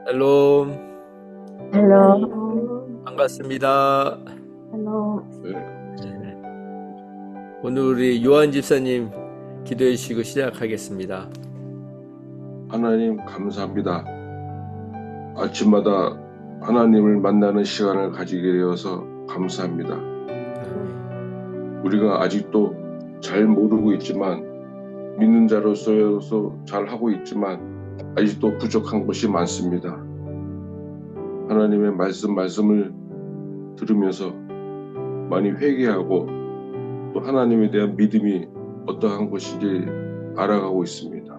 샬롬. 헬로, 반갑습니다. 헬로. 오늘 우리 요한 집사님 기도해 주시고 시작하겠습니다. 하나님 감사합니다. 아침마다 하나님을 만나는 시간을 가지게 되어서 감사합니다. 우리가 아직도 잘 모르고 있지만, 믿는 자로서 잘 하고 있지만 아직도 부족한 것이 많습니다. 하나님의 말씀을 들으면서 많이 회개하고 또 하나님에 대한 믿음이 어떠한 것인지 알아가고 있습니다.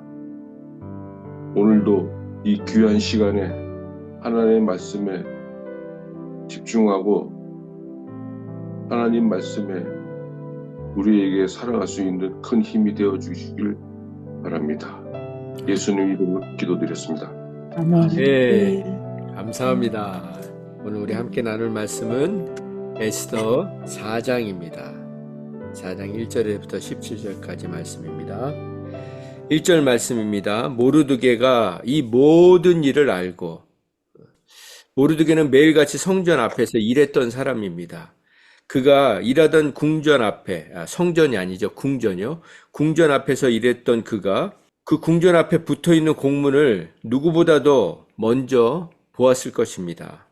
오늘도 이 귀한 시간에 하나님의 말씀에 집중하고 하나님 말씀에 우리에게 살아갈 수 있는 큰 힘이 되어 주시길 바랍니다. 예수님 이름으로 기도드렸습니다. 아멘. 네, 감사합니다. 오늘 우리 함께 나눌 말씀은 에스더 4장입니다. 4장 1절부터 17절까지 말씀입니다. 1절 말씀입니다. 모르드게가 이 모든 일을 알고, 모르드게는 매일같이 성전 앞에서 일했던 사람입니다. 그가 일하던 궁전 앞에, 성전이 아니죠, 궁전이요. 궁전 앞에서 일했던 그가 그 궁전 앞에 붙어있는 공문을 누구보다도 먼저 보았을 것입니다.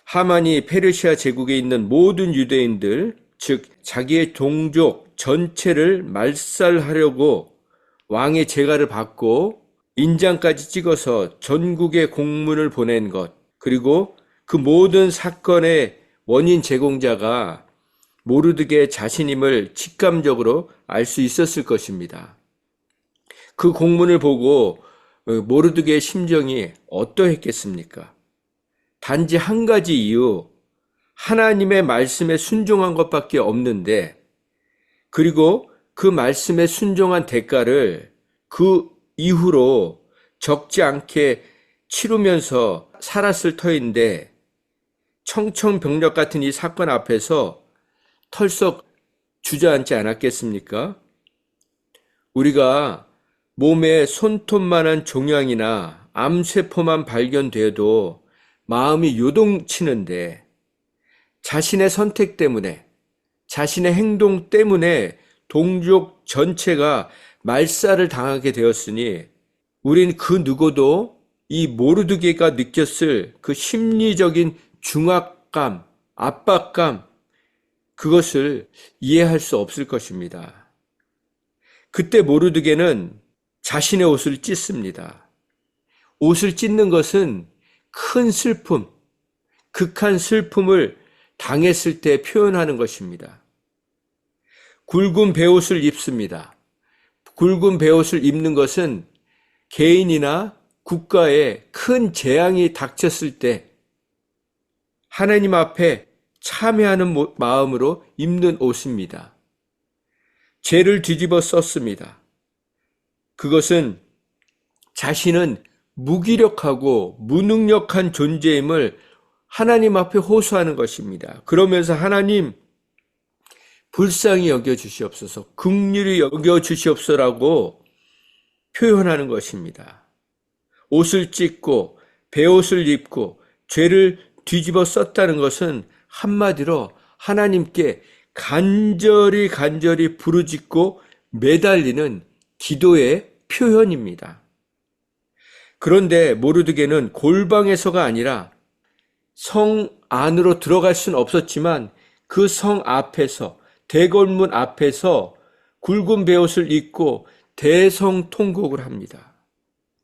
하만이 페르시아 제국에 있는 모든 유대인들, 즉 자기의 종족 전체를 말살하려고 왕의 재가를 받고 인장까지 찍어서 전국에 공문을 보낸 것, 그리고 그 모든 사건의 원인 제공자가 모르드게 자신임을 직감적으로 알 수 있었을 것입니다. 그 공문을 보고 모르드게의 심정이 어떠했겠습니까? 단지 한 가지 이유, 하나님의 말씀에 순종한 것밖에 없는데, 그리고 그 말씀에 순종한 대가를 그 이후로 적지 않게 치르면서 살았을 터인데, 청천벽력 같은 이 사건 앞에서 털썩 주저앉지 않았겠습니까? 우리가 몸에 손톱만한 종양이나 암세포만 발견돼도 마음이 요동치는데, 자신의 선택 때문에, 자신의 행동 때문에 동족 전체가 말살을 당하게 되었으니, 우린 그 누구도 이 모르드게가 느꼈을 그 심리적인 중압감, 압박감, 그것을 이해할 수 없을 것입니다. 그때 모르드게는 자신의 옷을 찢습니다. 옷을 찢는 것은 큰 슬픔, 극한 슬픔을 당했을 때 표현하는 것입니다. 굵은 베옷을 입습니다. 굵은 베옷을 입는 것은 개인이나 국가에 큰 재앙이 닥쳤을 때 하나님 앞에 참회하는 마음으로 입는 옷입니다. 죄를 뒤집어 썼습니다. 그것은 자신은 무기력하고 무능력한 존재임을 하나님 앞에 호소하는 것입니다. 그러면서 하나님, 불쌍히 여겨주시옵소서, 긍휼히 여겨주시옵소서라고 표현하는 것입니다. 옷을 찢고 베옷을 입고 죄를 뒤집어 썼다는 것은 한마디로 하나님께 간절히 부르짖고 매달리는 기도의 표현입니다. 그런데 모르드게는 골방에서가 아니라 성 안으로 들어갈 수는 없었지만 그 성 앞에서, 대궐문 앞에서 굵은 베옷을 입고 대성통곡을 합니다.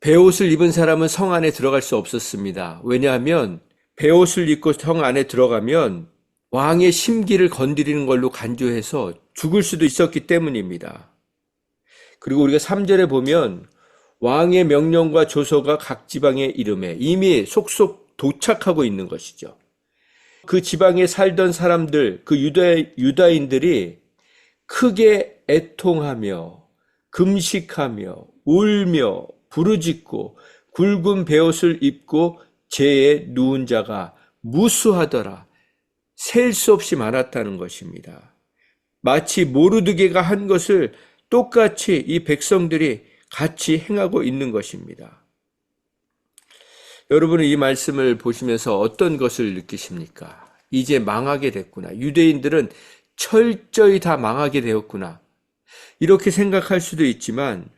베옷을 입은 사람은 성 안에 들어갈 수 없었습니다. 왜냐하면 베옷을 입고 성 안에 들어가면 왕의 심기를 건드리는 걸로 간주해서 죽을 수도 있었기 때문입니다. 그리고 우리가 3절에 보면 왕의 명령과 조서가 각 지방에 이름에 이미 속속 도착하고 있는 것이죠. 그 지방에 살던 사람들, 그 유다인들이 크게 애통하며 금식하며 울며 부르짖고 굵은 베옷을 입고 죄에 누운 자가 무수하더라, 셀 수 없이 많았다는 것입니다. 마치 모르드게가 한 것을 똑같이 이 백성들이 같이 행하고 있는 것입니다. 여러분은 이 말씀을 보시면서 어떤 것을 느끼십니까? 이제 망하게 됐구나. 유대인들은 철저히 다 망하게 되었구나. 이렇게 생각할 수도 있지만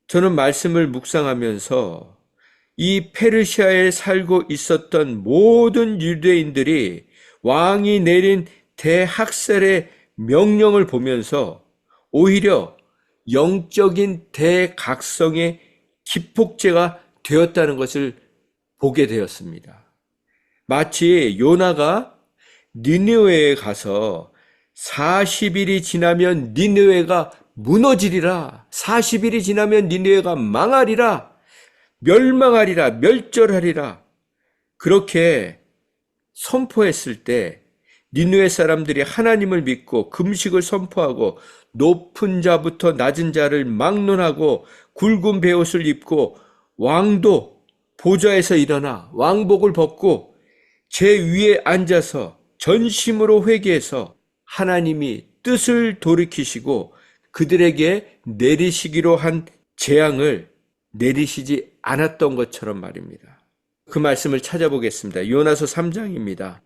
저는 말씀을 묵상하면서 이 페르시아에 살고 있었던 모든 유대인들이 왕이 내린 대학살의 명령을 보면서 오히려 영적인 대각성의 기폭제가 되었다는 것을 보게 되었습니다. 마치 요나가 니느웨에 가서 40일이 지나면 니느웨가 무너지리라. 40일이 지나면 니느웨가 망하리라. 멸망하리라. 멸절하리라. 그렇게 선포했을 때 니느웨 사람들이 하나님을 믿고 금식을 선포하고 높은 자부터 낮은 자를 막론하고 굵은 베옷을 입고 왕도 보좌에서 일어나 왕복을 벗고 제 위에 앉아서 전심으로 회개해서 하나님이 뜻을 돌이키시고 그들에게 내리시기로 한 재앙을 내리시지 않았던 것처럼 말입니다. 그 말씀을 찾아보겠습니다. 요나서 3장입니다.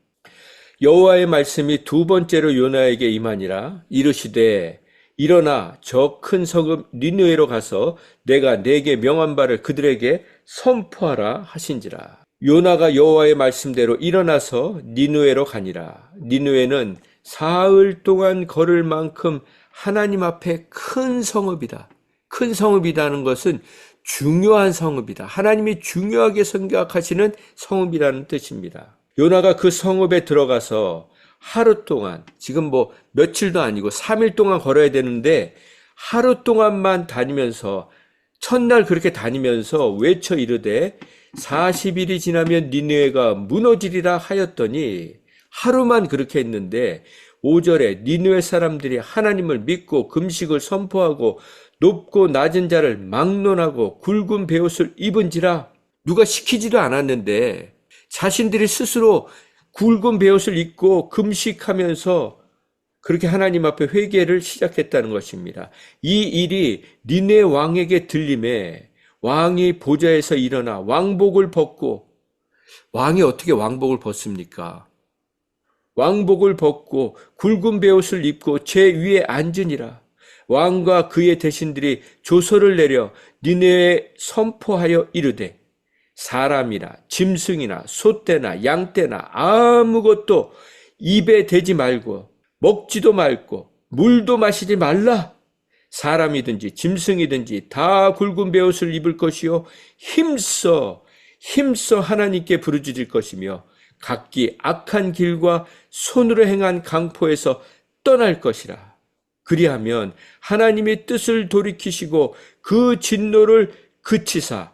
여호와의 말씀이 두 번째로 요나에게 임하니라. 이르시되 일어나 저 큰 성읍 니느웨로 가서 내가 네게 명한 바를 그들에게 선포하라 하신지라. 요나가 여호와의 말씀대로 일어나서 니느웨로 가니라. 니느웨는 사흘 동안 걸을 만큼 하나님 앞에 큰 성읍이다. 큰 성읍이라는 것은 중요한 성읍이다. 하나님이 중요하게 생각하시는 성읍이라는 뜻입니다. 요나가 그 성읍에 들어가서 하루 동안, 지금 며칠도 아니고 3일 동안 걸어야 되는데 하루 동안만 다니면서 첫날 그렇게 다니면서 외쳐 이르되 40일이 지나면 니느웨가 무너지리라 하였더니 하루만 그렇게 했는데 5절에 니느웨 사람들이 하나님을 믿고 금식을 선포하고 높고 낮은 자를 막론하고 굵은 베옷을 입은지라. 누가 시키지도 않았는데 자신들이 스스로 굵은 베옷을 입고 금식하면서 그렇게 하나님 앞에 회개를 시작했다는 것입니다. 이 일이 니네 왕에게 들림에 왕이 보좌에서 일어나 왕복을 벗고, 왕이 어떻게 왕복을 벗습니까? 왕복을 벗고 굵은 베옷을 입고 제 위에 앉으니라. 왕과 그의 대신들이 조서를 내려 니네에 선포하여 이르되 사람이나 짐승이나 소떼나 양떼나 아무것도 입에 대지 말고 먹지도 말고 물도 마시지 말라. 사람이든지 짐승이든지 다 굵은 베옷을 입을 것이요 힘써 하나님께 부르짖을 것이며 각기 악한 길과 손으로 행한 강포에서 떠날 것이라. 그리하면 하나님의 뜻을 돌이키시고 그 진노를 그치사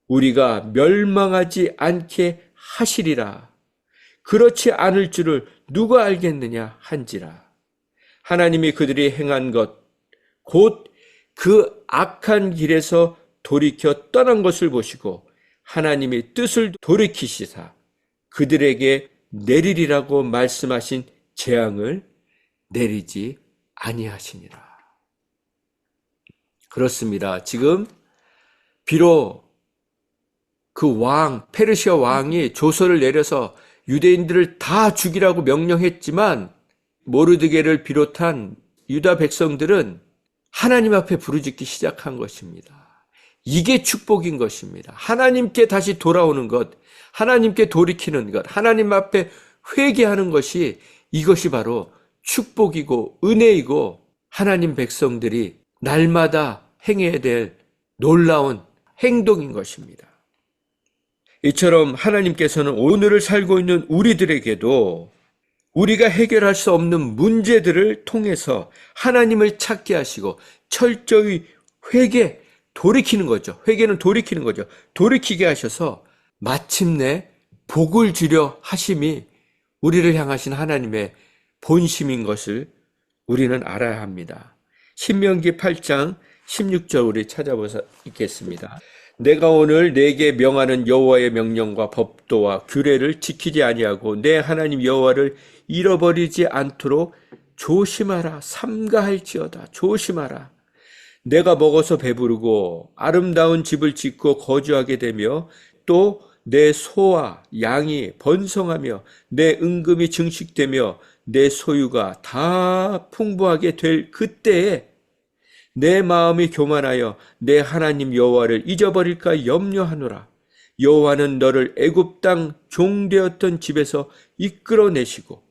우리가 멸망하지 않게 하시리라. 그렇지 않을 줄을 누가 알겠느냐 한지라. 하나님이 그들이 행한 것 곧 그 악한 길에서 돌이켜 떠난 것을 보시고 하나님이 뜻을 돌이키시사 그들에게 내리리라고 말씀하신 재앙을 내리지 아니하시니라. 그렇습니다. 지금 비록 그 페르시아 왕이 조서를 내려서 유대인들을 다 죽이라고 명령했지만 모르드게를 비롯한 유다 백성들은 하나님 앞에 부르짖기 시작한 것입니다. 이게 축복인 것입니다. 하나님께 다시 돌아오는 것, 하나님께 돌이키는 것, 하나님 앞에 회개하는 것이 이것이 바로 축복이고 은혜이고 하나님 백성들이 날마다 행해야 될 놀라운 행동인 것입니다. 이처럼 하나님께서는 오늘을 살고 있는 우리들에게도 우리가 해결할 수 없는 문제들을 통해서 하나님을 찾게 하시고 철저히 돌이키는 거죠. 회개는 돌이키는 거죠. 돌이키게 하셔서 마침내 복을 주려 하심이 우리를 향하신 하나님의 본심인 것을 우리는 알아야 합니다. 신명기 8장 16절 우리 찾아보서 읽겠습니다. 내가 오늘 내게 명하는 여호와의 명령과 법도와 규례를 지키지 아니하고 내 하나님 여호와를 잃어버리지 않도록 조심하라. 삼가할지어다. 조심하라. 내가 먹어서 배부르고 아름다운 집을 짓고 거주하게 되며 또 내 소와 양이 번성하며 내 은금이 증식되며 내 소유가 다 풍부하게 될 그때에 내 마음이 교만하여 내 하나님 여호와를 잊어버릴까 염려하노라. 여호와는 너를 애굽 땅 종되었던 집에서 이끌어내시고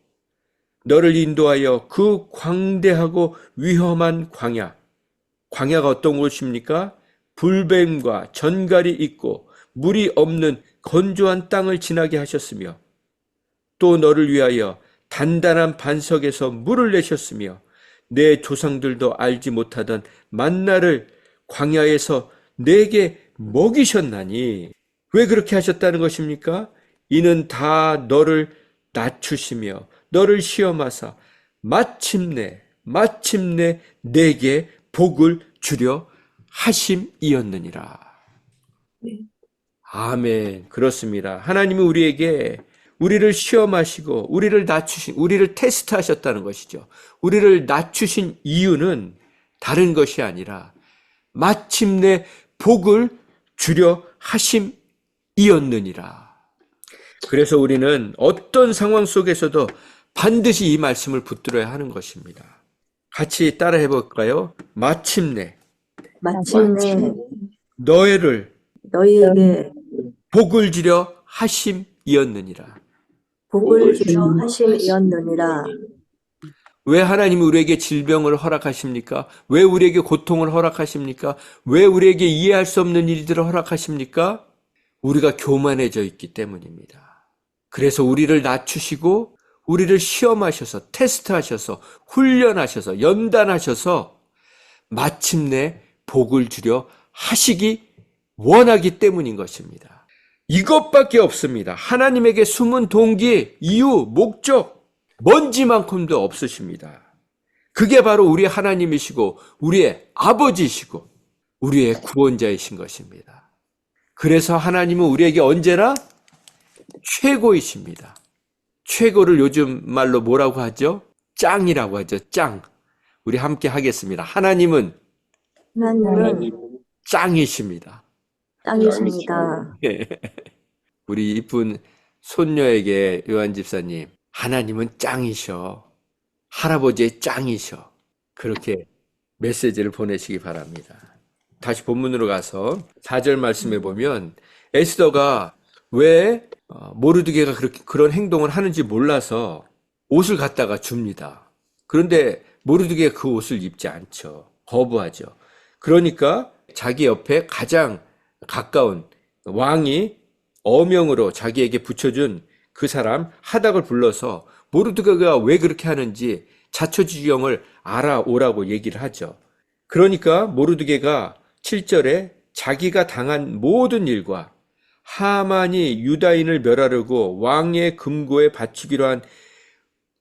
너를 인도하여 그 광대하고 위험한 광야가 어떤 곳입니까? 불뱀과 전갈이 있고 물이 없는 건조한 땅을 지나게 하셨으며 또 너를 위하여 단단한 반석에서 물을 내셨으며 내 조상들도 알지 못하던 만나를 광야에서 내게 먹이셨나니. 왜 그렇게 하셨다는 것입니까? 이는 다 너를 낮추시며 너를 시험하사 마침내 내게 복을 주려 하심이었느니라. 아멘. 그렇습니다. 하나님이 우리를 시험하시고 우리를 낮추신, 우리를 테스트하셨다는 것이죠. 우리를 낮추신 이유는 다른 것이 아니라 마침내 복을 주려 하심이었느니라. 그래서 우리는 어떤 상황 속에서도 반드시 이 말씀을 붙들어야 하는 것입니다. 같이 따라해 볼까요? 마침내 너희를 너희에게 복을 주려 하심이었느니라. 복을 주려 하심이었느니라. 왜 하나님이 우리에게 질병을 허락하십니까? 왜 우리에게 고통을 허락하십니까? 왜 우리에게 이해할 수 없는 일들을 허락하십니까? 우리가 교만해져 있기 때문입니다. 그래서 우리를 낮추시고 우리를 시험하셔서 테스트하셔서 훈련하셔서 연단하셔서 마침내 복을 주려 하시기 원하기 때문인 것입니다. 이것밖에 없습니다. 하나님에게 숨은 동기, 이유, 목적, 먼지만큼도 없으십니다. 그게 바로 우리 하나님이시고 우리의 아버지이시고 우리의 구원자이신 것입니다. 그래서 하나님은 우리에게 언제나 최고이십니다. 최고를 요즘 말로 뭐라고 하죠? 짱이라고 하죠. 짱. 우리 함께 하겠습니다. 하나님은 짱이십니다. 짱이십니다. 우리 이쁜 손녀에게 요한 집사님, 하나님은 짱이셔. 할아버지의 짱이셔. 그렇게 메시지를 보내시기 바랍니다. 다시 본문으로 가서 4절 말씀에 보면 에스더가 왜 모르드게가 그런 행동을 하는지 몰라서 옷을 갖다가 줍니다. 그런데 모르드게가 그 옷을 입지 않죠. 거부하죠. 그러니까 자기 옆에 가장 가까운 왕이 어명으로 자기에게 붙여준 그 사람 하닥을 불러서 모르드게가 왜 그렇게 하는지 자초지경을 알아오라고 얘기를 하죠. 그러니까 모르드게가 7절에 자기가 당한 모든 일과 하만이 유다인을 멸하려고 왕의 금고에 바치기로 한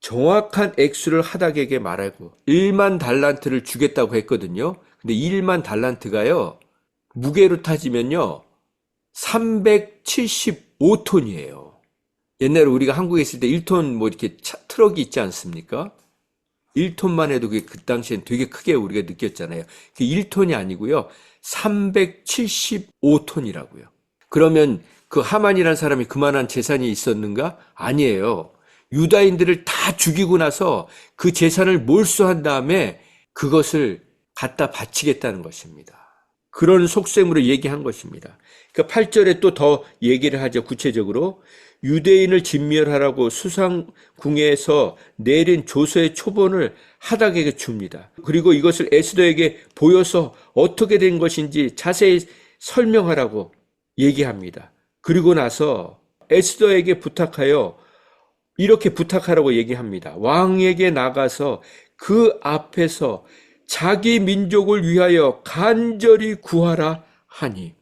정확한 액수를 하닥에게 말하고 1만 달란트를 주겠다고 했거든요. 근데 1만 달란트가요, 무게로 따지면요 375톤이에요. 옛날에 우리가 한국에 있을 때 1톤 뭐 이렇게 트럭이 있지 않습니까? 1톤만 해도 그 당시엔 되게 크게 우리가 느꼈잖아요. 그게 1톤이 아니고요 375톤이라고요. 그러면 그 하만이라는 사람이 그만한 재산이 있었는가? 아니에요. 유다인들을 다 죽이고 나서 그 재산을 몰수한 다음에 그것을 갖다 바치겠다는 것입니다. 그런 속셈으로 얘기한 것입니다. 그러니까 8절에 또 더 얘기를 하죠. 구체적으로 유대인을 진멸하라고 수상궁에서 내린 조서의 초본을 하닥에게 줍니다. 그리고 이것을 에스더에게 보여서 어떻게 된 것인지 자세히 설명하라고 얘기합니다. 그리고 나서 에스더에게 부탁하여 이렇게 부탁하라고 얘기합니다. 왕에게 나가서 그 앞에서 자기 민족을 위하여 간절히 구하라 하니.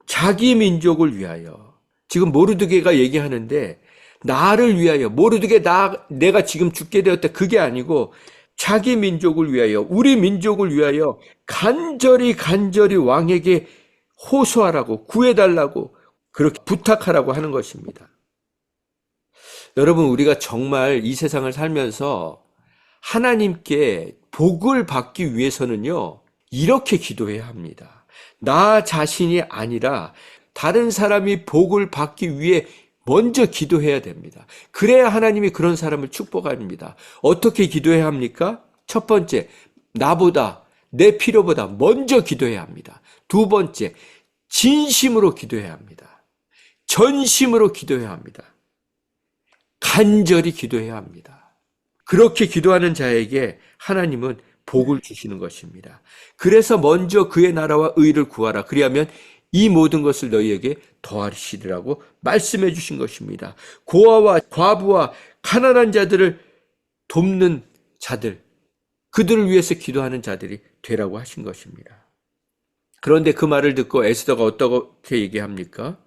자기 민족을 위하여. 지금 모르드게가 얘기하는데 나를 위하여, 모르드게 내가 지금 죽게 되었다, 그게 아니고 자기 민족을 위하여, 우리 민족을 위하여 간절히 왕에게 호소하라고, 구해달라고, 그렇게 부탁하라고 하는 것입니다. 여러분, 우리가 정말 이 세상을 살면서 하나님께 복을 받기 위해서는요, 이렇게 기도해야 합니다. 나 자신이 아니라 다른 사람이 복을 받기 위해 먼저 기도해야 됩니다. 그래야 하나님이 그런 사람을 축복합니다. 어떻게 기도해야 합니까? 첫 번째, 나보다, 내 필요보다 먼저 기도해야 합니다. 두 번째, 진심으로 기도해야 합니다. 전심으로 기도해야 합니다. 간절히 기도해야 합니다. 그렇게 기도하는 자에게 하나님은 복을 주시는 것입니다. 그래서 먼저 그의 나라와 의를 구하라. 그리하면 이 모든 것을 너희에게 더하시리라고 말씀해 주신 것입니다. 고아와 과부와 가난한 자들을 돕는 자들, 그들을 위해서 기도하는 자들이 되라고 하신 것입니다. 그런데 그 말을 듣고 에스더가 어떻게 얘기합니까?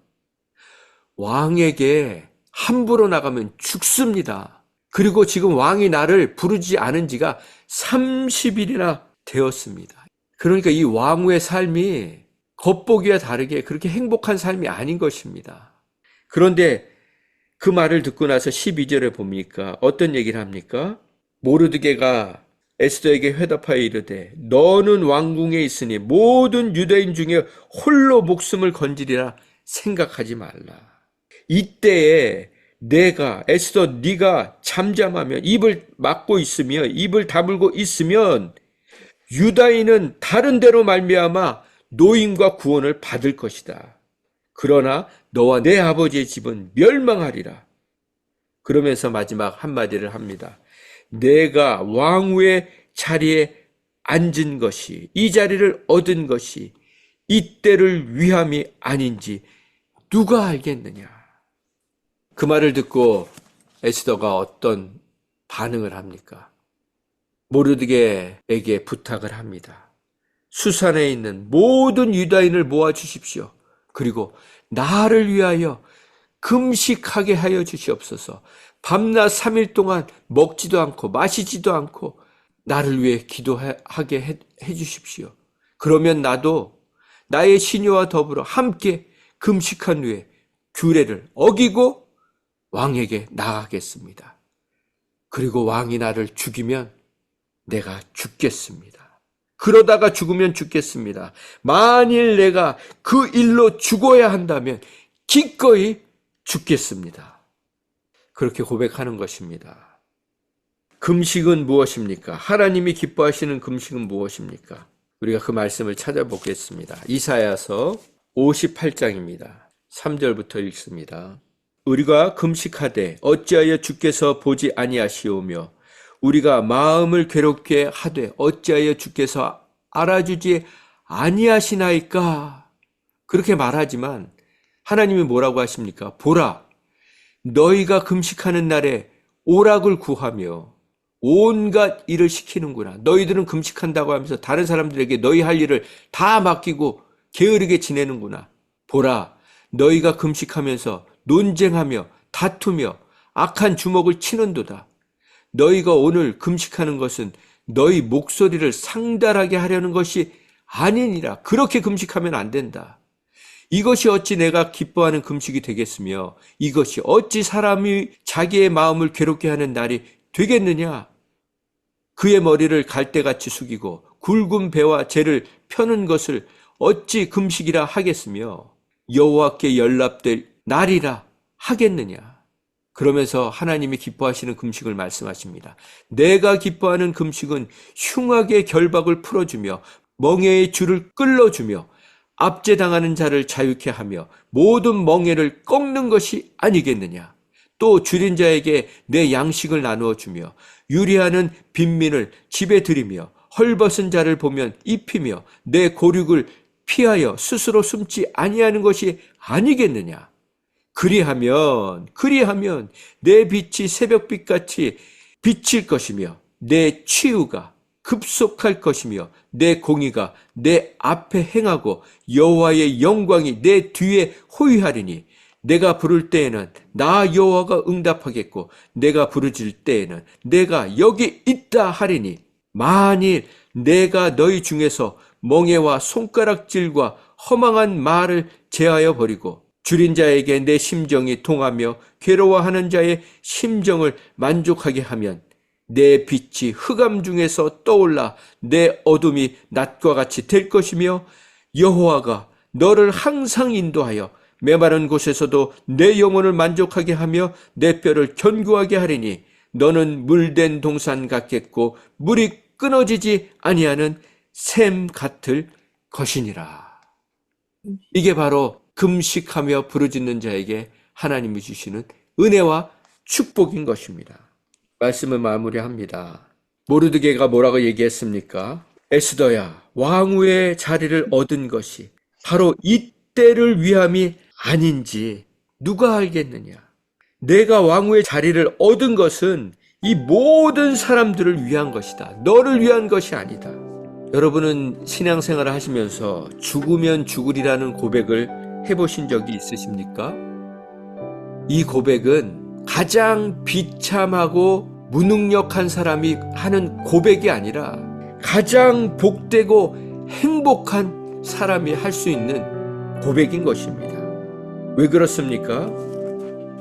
왕에게 함부로 나가면 죽습니다. 그리고 지금 왕이 나를 부르지 않은 지가 30일이나 되었습니다. 그러니까 이 왕후의 삶이 겉보기와 다르게 그렇게 행복한 삶이 아닌 것입니다. 그런데 그 말을 듣고 나서 12절에 보니까 어떤 얘기를 합니까? 모르드게가 에스더에게 회답하여 이르되 너는 왕궁에 있으니 모든 유대인 중에 홀로 목숨을 건지리라 생각하지 말라. 이때에 내가 에스더 네가 잠잠하며 입을 막고 있으며 입을 다물고 있으면 유다인은 다른 데로 말미암아 노임과 구원을 받을 것이다. 그러나 너와 내 아버지의 집은 멸망하리라. 그러면서 마지막 한마디를 합니다. 내가 왕후의 자리에 앉은 것이, 이 자리를 얻은 것이 이때를 위함이 아닌지 누가 알겠느냐. 그 말을 듣고 에스더가 어떤 반응을 합니까? 모르드게에게 부탁을 합니다. 수산에 있는 모든 유다인을 모아주십시오. 그리고 나를 위하여 금식하게 하여 주시옵소서. 밤낮 3일 동안 먹지도 않고 마시지도 않고 나를 위해 기도하게 해 주십시오. 그러면 나도 나의 시녀와 더불어 함께 금식한 후에 규례를 어기고 왕에게 나가겠습니다. 그리고 왕이 나를 죽이면 내가 죽겠습니다. 그러다가 죽으면 죽겠습니다. 만일 내가 그 일로 죽어야 한다면 기꺼이 죽겠습니다. 그렇게 고백하는 것입니다. 금식은 무엇입니까? 하나님이 기뻐하시는 금식은 무엇입니까? 우리가 그 말씀을 찾아보겠습니다. 이사야서 58장입니다. 3절부터 읽습니다. 우리가 금식하되 어찌하여 주께서 보지 아니하시오며 우리가 마음을 괴롭게 하되 어찌하여 주께서 알아주지 아니하시나이까. 그렇게 말하지만 하나님이 뭐라고 하십니까? 보라, 너희가 금식하는 날에 오락을 구하며 온갖 일을 시키는구나. 너희들은 금식한다고 하면서 다른 사람들에게 너희 할 일을 다 맡기고 게으르게 지내는구나. 보라, 너희가 금식하면서 논쟁하며 다투며 악한 주먹을 치는도다. 너희가 오늘 금식하는 것은 너희 목소리를 상달하게 하려는 것이 아니니라. 그렇게 금식하면 안 된다. 이것이 어찌 내가 기뻐하는 금식이 되겠으며 이것이 어찌 사람이 자기의 마음을 괴롭게 하는 날이 되겠느냐. 그의 머리를 갈대같이 숙이고 굵은 배와 재를 펴는 것을 어찌 금식이라 하겠으며 여호와께 연락될 날이라 하겠느냐. 그러면서 하나님이 기뻐하시는 금식을 말씀하십니다. 내가 기뻐하는 금식은 흉악의 결박을 풀어주며 멍에의 줄을 끌어주며 압제당하는 자를 자유케 하며 모든 멍에를 꺾는 것이 아니겠느냐. 또 줄인 자에게 내 양식을 나누어 주며 유리하는 빈민을 집에 들이며 헐벗은 자를 보면 입히며 내 고륙을 피하여 스스로 숨지 아니하는 것이 아니겠느냐. 그리하면 내 빛이 새벽빛같이 비칠 것이며 내 치유가 급속할 것이며 내 공의가 내 앞에 행하고 여호와의 영광이 내 뒤에 호위하리니 내가 부를 때에는 나 여호와가 응답하겠고 내가 부르짖을 때에는 내가 여기 있다 하리니 만일 내가 너희 중에서 멍에와 손가락질과 허망한 말을 제하여 버리고 줄인 자에게 내 심정이 통하며 괴로워하는 자의 심정을 만족하게 하면 내 빛이 흑암 중에서 떠올라 내 어둠이 낮과 같이 될 것이며 여호와가 너를 항상 인도하여 메마른 곳에서도 내 영혼을 만족하게 하며 내 뼈를 견고하게 하리니 너는 물된 동산 같겠고 물이 끊어지지 아니하는 샘 같을 것이니라. 이게 바로 금식하며 부르짖는 자에게 하나님이 주시는 은혜와 축복인 것입니다. 말씀을 마무리합니다. 모르드게가 뭐라고 얘기했습니까? 에스더야, 왕후의 자리를 얻은 것이 바로 이때를 위함이 아닌지 누가 알겠느냐? 내가 왕후의 자리를 얻은 것은 이 모든 사람들을 위한 것이다. 너를 위한 것이 아니다. 여러분은 신앙생활을 하시면서 죽으면 죽으리라는 고백을 해보신 적이 있으십니까? 이 고백은 가장 비참하고 무능력한 사람이 하는 고백이 아니라 가장 복되고 행복한 사람이 할 수 있는 고백인 것입니다. 왜 그렇습니까?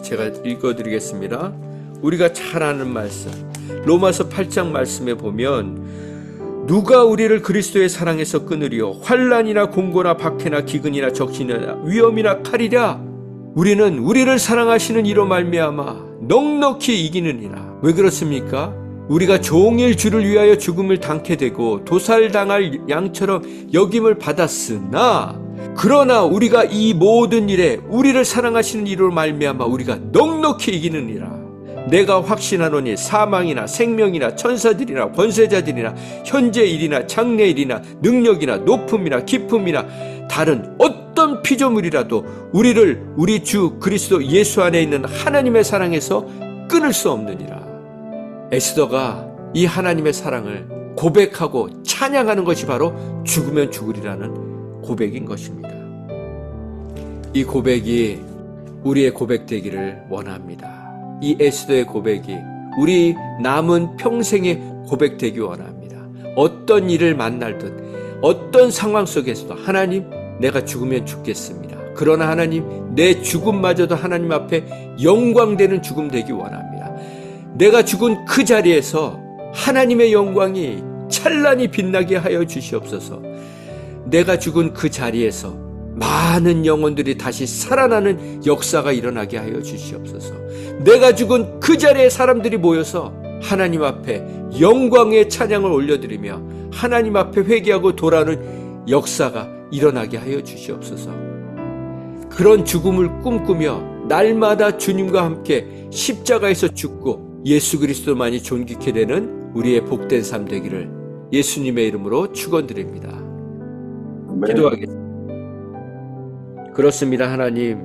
제가 읽어드리겠습니다. 우리가 잘 아는 말씀, 로마서 8장 말씀에 보면 누가 우리를 그리스도의 사랑에서 끊으리요? 환난이나 공고나 박해나 기근이나 적신이나 위험이나 칼이랴. 우리는 우리를 사랑하시는 이로 말미암아 넉넉히 이기느니라. 왜 그렇습니까? 우리가 종일 주를 위하여 죽음을 당케 되고 도살당할 양처럼 여김을 받았으나 그러나 우리가 이 모든 일에 우리를 사랑하시는 이로 말미암아 우리가 넉넉히 이기느니라. 내가 확신하노니 사망이나 생명이나 천사들이나 권세자들이나 현재 일이나 장래 일이나 능력이나 높음이나 깊음이나 다른 어떤 피조물이라도 우리를 우리 주 그리스도 예수 안에 있는 하나님의 사랑에서 끊을 수 없느니라. 에스더가 이 하나님의 사랑을 고백하고 찬양하는 것이 바로 죽으면 죽으리라는 고백인 것입니다. 이 고백이 우리의 고백되기를 원합니다. 이 에스더의 고백이 우리 남은 평생의 고백되기 원합니다. 어떤 일을 만날든 어떤 상황 속에서도 하나님, 내가 죽으면 죽겠습니다. 그러나 하나님, 내 죽음마저도 하나님 앞에 영광되는 죽음 되기 원합니다. 내가 죽은 그 자리에서 하나님의 영광이 찬란히 빛나게 하여 주시옵소서. 내가 죽은 그 자리에서 많은 영혼들이 다시 살아나는 역사가 일어나게 하여 주시옵소서. 내가 죽은 그 자리에 사람들이 모여서 하나님 앞에 영광의 찬양을 올려드리며 하나님 앞에 회개하고 돌아오는 역사가 일어나게 하여 주시옵소서. 그런 죽음을 꿈꾸며 날마다 주님과 함께 십자가에서 죽고 예수 그리스도만이 존귀케 되는 우리의 복된 삶 되기를 예수님의 이름으로 축원드립니다. 기도하겠습니다. 그렇습니다. 하나님,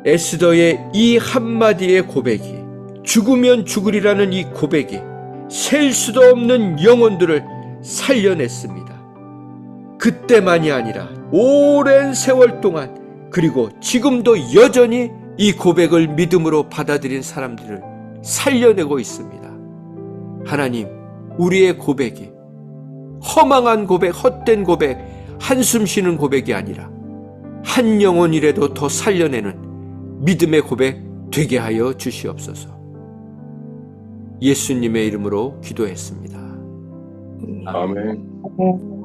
에스더의 이 한마디의 고백이, 죽으면 죽으리라는 이 고백이 셀 수도 없는 영혼들을 살려냈습니다. 그때만이 아니라 오랜 세월 동안, 그리고 지금도 여전히 이 고백을 믿음으로 받아들인 사람들을 살려내고 있습니다. 하나님, 우리의 고백이 허망한 고백, 헛된 고백, 한숨 쉬는 고백이 아니라 한 영혼이라도 더 살려내는 믿음의 고백 되게 하여 주시옵소서. 예수님의 이름으로 기도했습니다. 아멘.